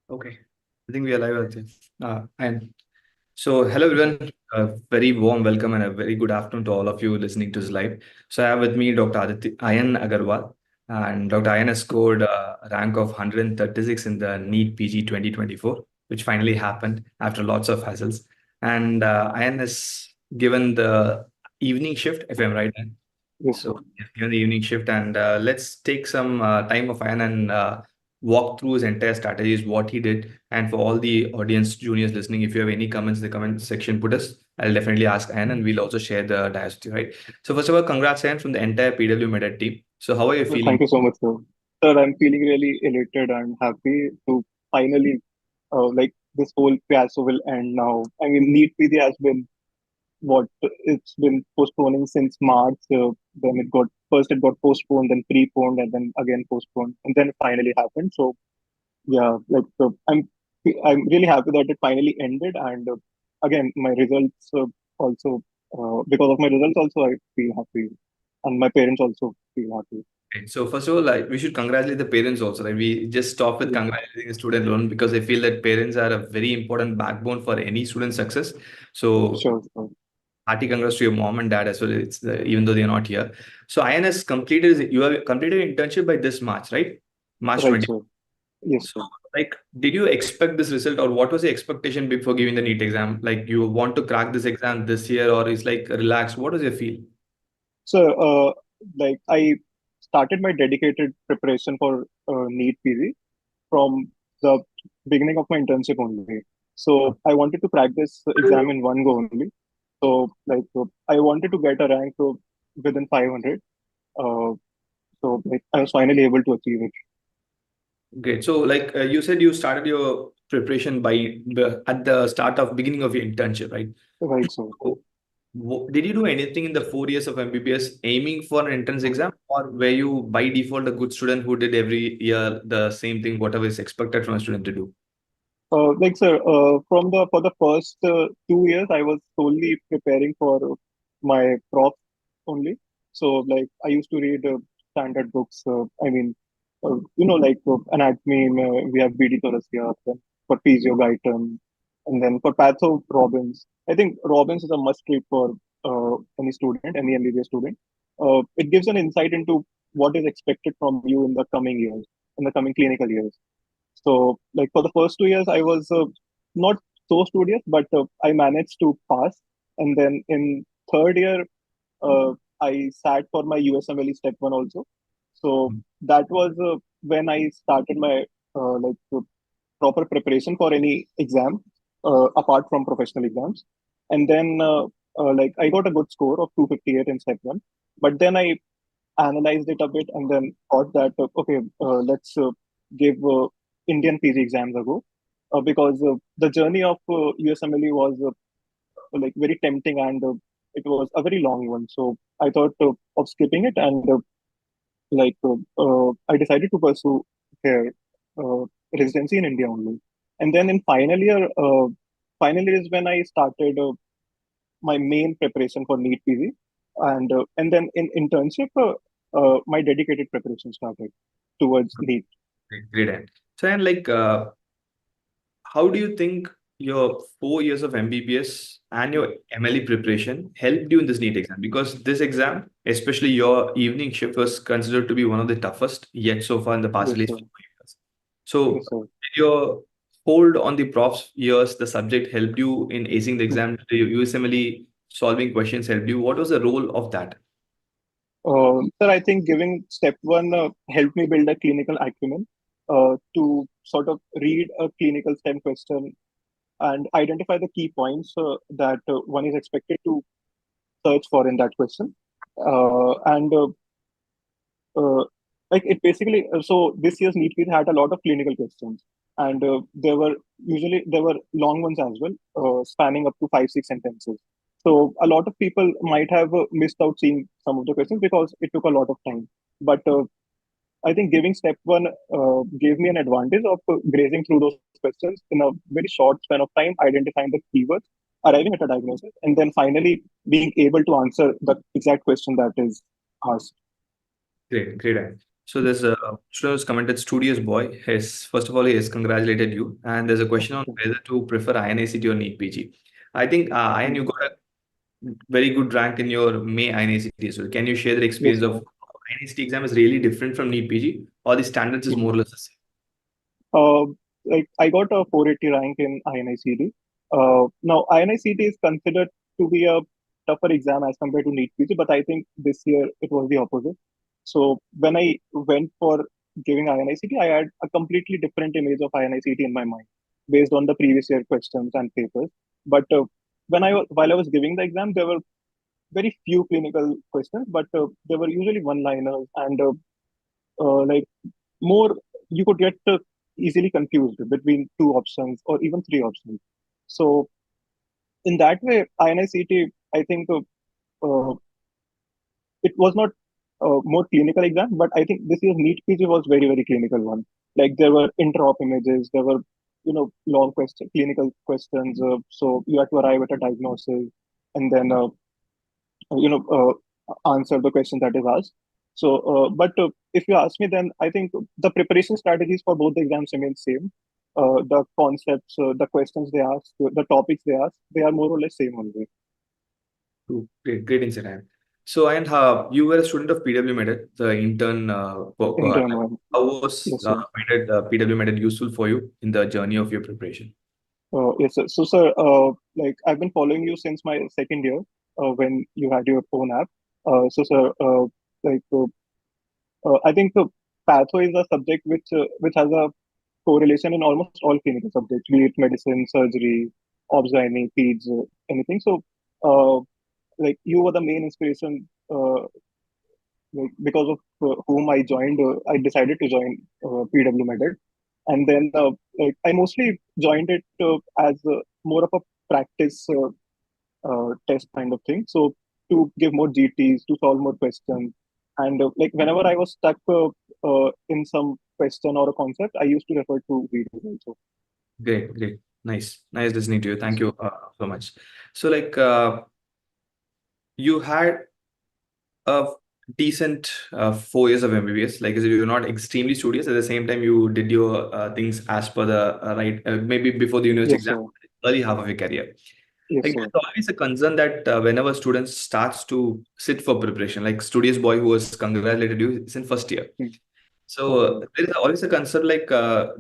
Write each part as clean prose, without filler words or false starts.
Okay. I think we are live, Ranjith. And so, hello everyone. A very warm welcome and a very good afternoon to all of you listening to this live. So, I have with me Dr. Ayan Agarwal, and Dr. Ayan has scored a rank of 136 in the NEET PG 2024, which finally happened after lots of hassles. And Ayan has given the evening shift, if I'm right. Yes, sir. So, yeah, given the evening shift, and let's take some time of Ayan and walk through his entire strategies, what he did. And for all the audience juniors listening, if you have any comments in the comment section, put us. I'll definitely ask Anne and we'll also share the dias with you, right? So first of all, congrats, Anne, from the entire PW Meded team. So how are you Well, feeling? thank you so much, sir. Sir, I'm feeling really elated and happy to finally, this whole fiasco will end now. I mean, NEET PG has been what it's been postponing since March. Then it got postponed, then preponed, and then again postponed, and then it finally happened. So yeah, I'm really happy that it finally ended. And again, my results also because of my results also I feel happy, and my parents also feel happy. Okay, so first of all, like, we should congratulate the parents also. Right? We just stop with Yes, congratulating the student alone because I feel that parents are a very important backbone for any student success. So sure, sure. hearty congrats to your mom and dad as well. It's even though they're not here. So Ayan has completed. You have completed your internship by this March, right? March Right, 20. sir. Yes, So, sir. like, did you expect this result, or what was the expectation before giving the NEET exam? Like, you want to crack this exam this year, or is like relax? What does your feel? So, I started my dedicated preparation for NEET PG from the beginning of my internship only. So, I wanted to crack this exam in one go only. So, I wanted to get a rank within 500. Uh, I was finally able to achieve it. Great. So, like, you said, you started your preparation by at the start of beginning of your internship, right? Right, sir. So, did you do anything in the 4 years of MBBS aiming for an entrance exam, or were you by default a good student who did every year the same thing, whatever is expected from a student to do? Sir, for the first 2 years, I was solely preparing for my prof only. So, I used to read standard books. Anatomy, we have BD Thoracia, then for physio Guyton, and then for patho Robbins. I think Robbins is a must read for any student, any MBBS student. It gives an insight into what is expected from you in the coming years, in the coming clinical years. So, for the first 2 years, I was not so studious, but I managed to pass. And then in third year, I sat for my USMLE step one also. So that was when I started my proper preparation for any exam apart from professional exams. And then I got a good score of 258 in step one. But then I analyzed it a bit and then thought that okay, let's give Indian PG exams a go because the journey of USMLE was very tempting and it was a very long one. So I thought of skipping it and I decided to pursue here uh, residency in India only. And then in final year is when I started my main preparation for NEET PG, and then in internship, my dedicated preparation started towards NEET. Great, great. And so, and like, how do you think your 4 years of MBBS and your MLE preparation helped you in this NEET exam? Because this exam, especially your evening shift, was considered to be one of the toughest yet so far in the past at Yes, least sir. 4 years. So, Yes, sir. did your hold on the prof's years, the subject helped you in acing the exam? Did your USMLE solving questions helped you? What was the role of that? Sir, I think giving step one helped me build a clinical acumen to sort of read a clinical STEM question and identify the key points that one is expected to search for in that question. And uh, like it basically, so this year's NEET quiz had a lot of clinical questions, and there were long ones as well, spanning up to 5 6 sentences. So a lot of people might have missed out seeing some of the questions because it took a lot of time. But I think giving step one gave me an advantage of grazing through those questions in a very short span of time, identifying the keywords, arriving at a diagnosis, and then finally being able to answer the exact question that is asked. Great, great. Anand. So there's a student who's commented, studious boy. Has first of all, he has congratulated you. And there's a question on whether to prefer INACT or NEET PG. I think Ayan, you got a very good rank in your May INACT. So can you share the Yes, experience of sir. INACT exam is really different from NEET PG, or the standards is more or less the same? Uh, like I got a 480 rank in INICD. Now INICD is considered to be a tougher exam as compared to NEET PG, but I think this year it was the opposite. So when I went for giving INICD, I had a completely different image of INICD in my mind based on the previous year questions and papers. But while I was giving the exam, there were very few clinical questions, but they were usually one-liners and like more you could get easily confused between two options or even three options. So in that way, INICT, I think it was not a more clinical exam, but I think this year's NEET PG was very clinical one. Like there were inter-op images, there were long clinical questions. So you had to arrive at a diagnosis and then answer the question that is asked. So, but if you ask me, then I think the preparation strategies for both the exams remain same. The concepts, the questions they ask, the topics they ask, they are more or less same only. True. Great, great insight, Ayan. So, and you were a student of PW Method, the intern. Intern one. How was Yes, sir. PW Method useful for you in the journey of your preparation? Yes, sir. So, sir, like I've been following you since my second year when you had your own app. So, sir, like I think pathway is a subject which has a correlation in almost all clinical subjects, be it medicine, surgery, obs-gynae, peds, anything. So, uh, like you were the main inspiration, like because of whom I joined. I decided to join PW Method, and then like I mostly joined it as more of a practice test kind of thing. So to give more GTs, to solve more questions, and like whenever I was stuck in some question or a concept, I used to refer to videos also. Great, great. Nice. Nice listening to you. Thank Yes. you so much. So, like, you had a decent 4 years of MBBS. Like, you're not extremely studious. At the same time, you did your things as per the right, maybe before the university Yes, exam, sir. early half of your career. Yes, Like sir. there's always a concern that whenever students starts to sit for preparation, like studious boy who was congratulated you is in first year. Hmm. So Okay. there is always a concern like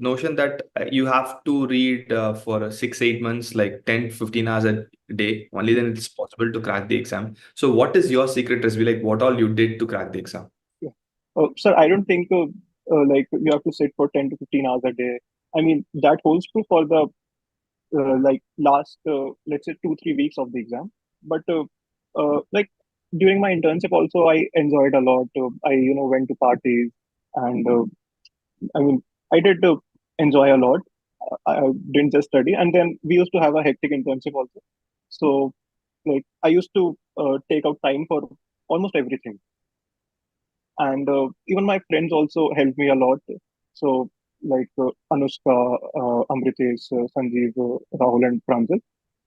notion that you have to read for 6 8 months, like 10 15 hours a day. Only then it's possible to crack the exam. So what is your secret recipe? Like what all you did to crack the exam? Yeah. Sir, I don't think like you have to sit for 10 to 15 hours a day. I mean, that holds true for the like last, let's say 2 3 weeks of the exam. But like during my internship also, I enjoyed a lot. I, went to parties and I mean, I did enjoy a lot. I didn't just study. And then we used to have a hectic internship also. So like I used to take out time for almost everything, and even my friends also helped me a lot. So like Anushka, Amritesh, Sanjeev, Rahul, and Pranjal.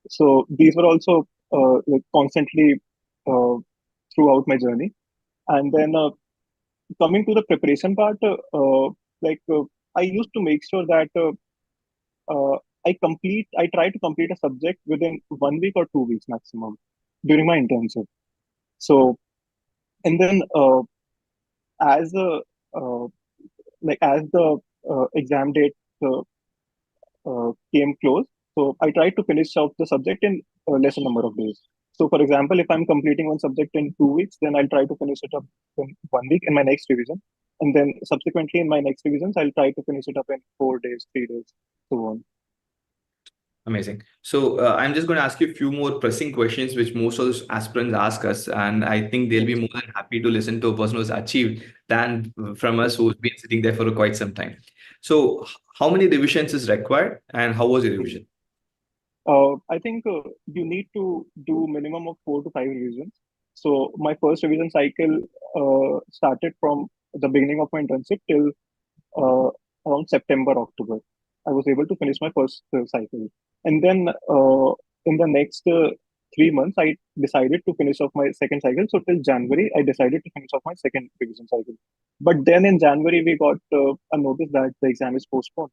So these were also like constantly uh, throughout my journey. And then coming to the preparation part, like I used to make sure that uh, I try to complete a subject within 1 week or 2 weeks maximum during my internship. So and then as uh, as the exam date uh, came close, so I tried to finish off the subject in a lesser number of days. So, for example, if I'm completing one subject in 2 weeks, then I'll try to finish it up in 1 week in my next revision, and then subsequently in my next revisions, I'll try to finish it up in 4 days, 3 days, so on. Amazing. So I'm just going to ask you a few more pressing questions, which most of the aspirants ask us, and I think they'll be Yes. more than happy to listen to a person who's achieved than from us who's been sitting there for quite some time. So, how many revisions is required, and how was your revision? I think you need to do minimum of 4 to 5 revisions. So my first revision cycle started from the beginning of my internship till uh, around September, October. I was able to finish my first cycle. And then in the next 3 months, I decided to finish off my second cycle. So till January, I decided to finish off my second revision cycle. But then in January, we got a notice that the exam is postponed.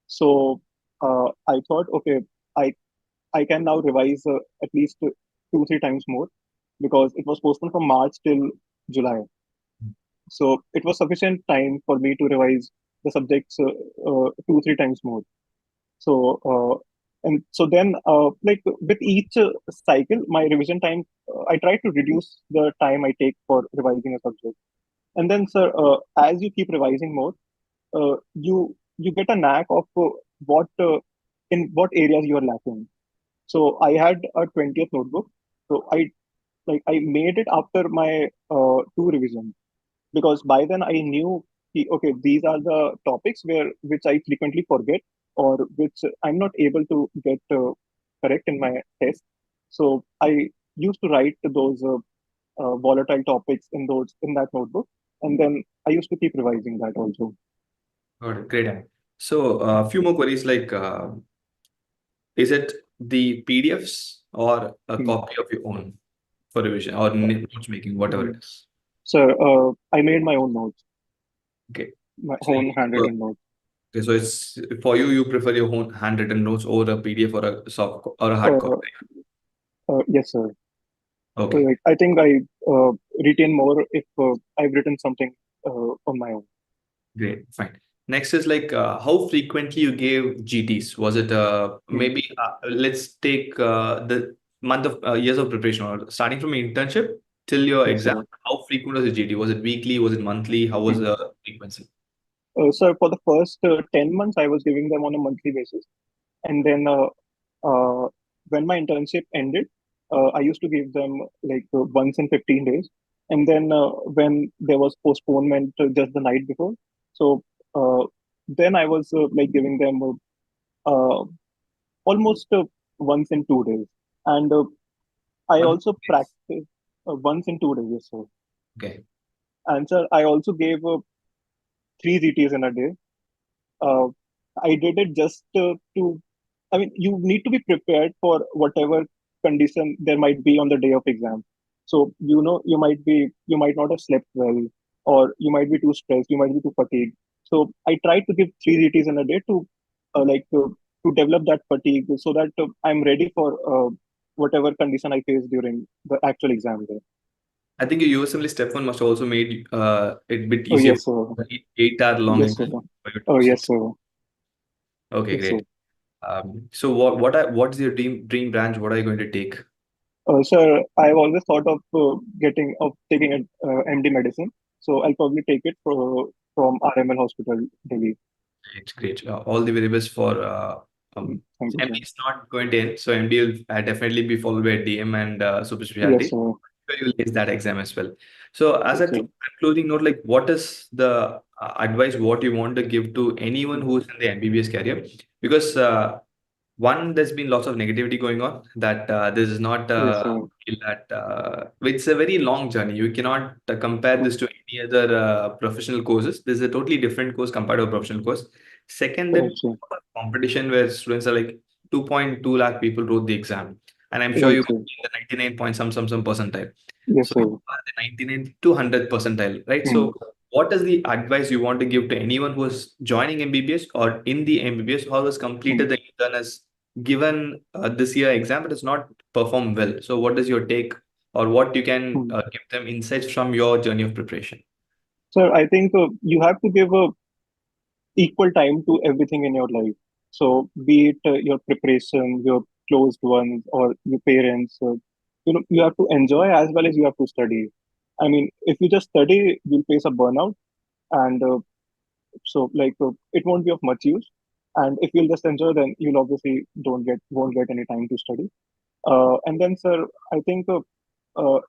So I thought, okay, I I can now revise at least 2, 3 times more because it was postponed from March till July. So it was sufficient time for me to revise the subjects 2, 3 times more. So and so then like with each cycle, my revision time, I try to reduce the time I take for revising a subject. And then, sir, as you keep revising more, you get a knack of what in what areas you are lacking. So I had a 20th notebook. So I made it after my two revisions because by then I knew okay, these are the topics where which I frequently forget or which I'm not able to get correct in my test. So I used to write those volatile topics in that notebook, and then I used to keep revising that also. Got it. Great. So, a few more queries like, is it the PDFs or a Hmm. copy of your own for revision or notes making, whatever Hmm. it is? So I made my own notes, Okay. my So, own handwritten notes. okay, so it's for you, you prefer your own handwritten notes over a PDF or a or a hard copy. Uh, yes, sir. Okay, I think I retain more if I've written something on my own. great, fine. Next is like how frequently you gave GTs? Was it Hmm. maybe let's take the month of years of preparation or starting from your internship till your Yes, exam. sir. How frequent was the GT? Was it weekly? Was it monthly? How was Hmm. the frequency? So for the first 10 months, I was giving them on a monthly basis. And then uh, when my internship ended, I used to give them like once in 15 days. And then when there was postponement just the night before, so uh, then I was like giving them uh, almost once in 2 days. And I One. also practiced once in 2 days. Yes, sir. Okay. And sir, I also gave 3 GTs in a day. Uh, I did it just to, I mean, you need to be prepared for whatever condition there might be on the day of exam. So, you might not have slept well, or you might be too stressed, you might be too fatigued. So, I try to give 3 GTs in a day to, to develop that fatigue so that I'm ready for whatever condition I face during the actual exam day. I think your USMLE step one must also made it bit Oh, easier yes, for sir. the 8 hour long Yes, sir. exam for you Oh, to yes, sit. sir. Okay, Yes, sir. great. So what's your dream branch? What are you going to take? Sir, I've always thought of taking an MD medicine. So I'll probably take it from RML Hospital, Delhi. It's great. All the very best for Thank you, sir. MD is not going to end, so MD will definitely be followed by DM and super Yes, specialty. sir. Sure you'll ace that exam as well. So as Yes, a sir. concluding note, like what is the advice what you want to give to anyone Mm. who's in the MBBS career? Because one, there's been lots of negativity going on that this is not Yes, sir. that it's a very long journey. You cannot compare Mm. this to any other professional courses. This is a totally different course compared to a professional course. Second, there Right, is sir. competition where students are like 2.2 lakh people wrote the exam, and I'm sure Right, you sir. must be in the 99 point some percentile. Yes, So sir. you are the 99 to 100 percentile, right? Mm. So what is the advice you want to give to anyone who is joining MBBS or in the MBBS or has Mm. completed the intern as given this year exam but has not performed well? So what is your take or what you can Mm. give them insights from your journey of preparation? Sir, I think you have to give equal time to everything in your life. So, be it your preparation, your closed ones, or your parents, you have to enjoy as well as you have to study. I mean, if you just study, you'll face a burnout, and it won't be of much use. And if you'll just enjoy, then you'll obviously don't get won't get any time to study. And then, sir, I think uh,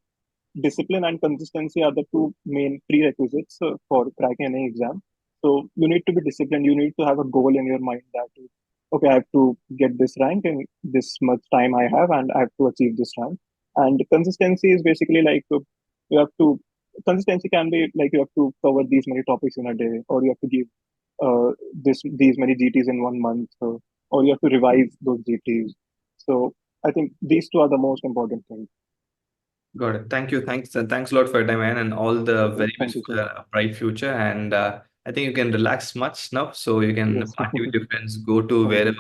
discipline and consistency are the two main prerequisites for cracking any exam. So you need to be disciplined. You need to have a goal in your mind that, okay, I have to get this rank in this much time I have, and I have to achieve this rank. And consistency is basically like you have to. Consistency can be like you have to cover these many topics in a day, or you have to give these many GTs in 1 month, or you have to revise those GTs. So I think these two are the most important things. Got it. Thank you. Thanks a lot for your time, man, and all the Okay, very thank best you for so much. the bright future. And I think you can relax much now, so you can Yes, party with your friends, go to thank you.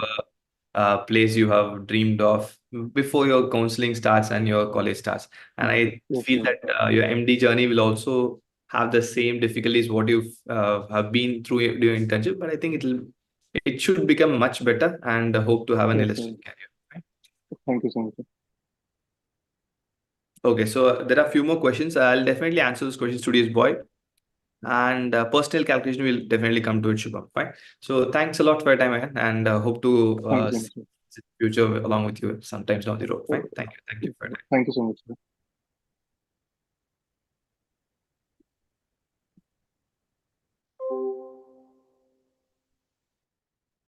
wherever place you have dreamed of before your counseling starts and your college starts. And I Yes, feel sir. that your MD journey will also have the same difficulties what you have been through during internship, but I think it should become much better, and hope to have an Yes, sir. illustrious career. Right? Thank you so much, sir. Okay, so there are a few more questions. I'll definitely answer those questions today's boy. And personal calculation will definitely come to it, Shubham. Fine. So thanks a lot for your time, man, and hope to Thank you so see much, sir. you in the future along with you sometimes down the road. Uh, Fine. Thank you. Thank you for your time. Thank you so much, sir.